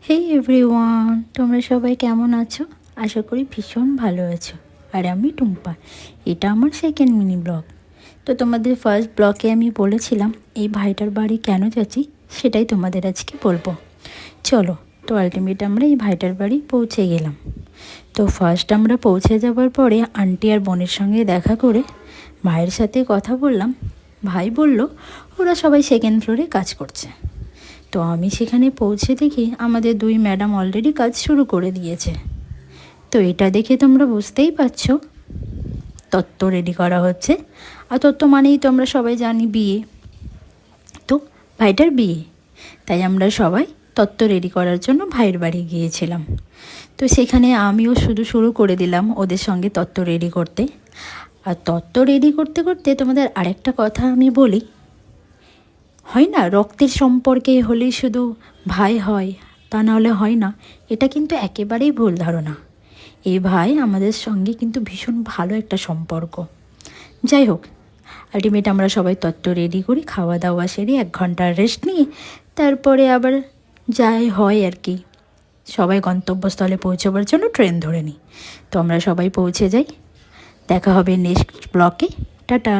হেই everyone, তোমরা সবাই কেমন আছো? আশা করি ভীষণ ভালো আছো। আর আমি টুম্পা, এটা আমার সেকেন্ড মিনি ব্লগ। তো তোমাদের ফার্স্ট ব্লগে আমি বলেছিলাম এই ভাইটার বাড়ি কেন যাচ্ছি, সেটাই তোমাদের আজকে বলবো। চলো, তো আলটিমেট আমরা এই ভাইটার বাড়ি পৌঁছে গেলাম। তো ফার্স্ট আমরা পৌঁছে যাওয়ার পরে আন্টি আর বোনের সঙ্গে দেখা করে ভাইয়ের সাথে কথা বললাম। ভাই বলল ওরা সবাই সেকেন্ড ফ্লোরে কাজ করছে। তো আমি সেখানে পৌঁছে দেখি আমাদের দুই ম্যাডাম অলরেডি কাজ শুরু করে দিয়েছে। তো এটা দেখে তোমরা বুঝতেই পারছো তত্ত্ব রেডি করা হচ্ছে। আর তত্ত্ব মানেই তো আমরা সবাই জানি বিয়ে, তো ভাইটার বিয়ে। তাই আমরা সবাই তত্ত্ব রেডি করার জন্য ভাইয়ের বাড়ি গিয়েছিলাম। তো সেখানে আমিও শুরু করে দিলাম ওদের সঙ্গে তত্ত্ব রেডি করতে। আর তত্ত্ব রেডি করতে করতে তোমাদের আরেকটা কথা আমি বলি, হয় না রক্তের সম্পর্কে হলেই শুধু ভাই হয়, তা নাহলে হয় না। এটা কিন্তু একেবারেই ভুল ধারণা। এই ভাই আমাদের সঙ্গে কিন্তু ভীষণ ভালো একটা সম্পর্ক। যাই হোক, আলটিমেট আমরা সবাই তত্ত্ব রেডি করি, খাওয়া দাওয়া সেরে 1 ঘন্টার রেস্ট নিয়ে তারপরে আবার যাই হয় আর কি, সবাই গন্তব্যস্থলে পৌঁছবার জন্য ট্রেন ধরে নিই। তো আমরা সবাই পৌঁছে যাই। দেখা হবে নেক্সট ব্লকে। টাটা।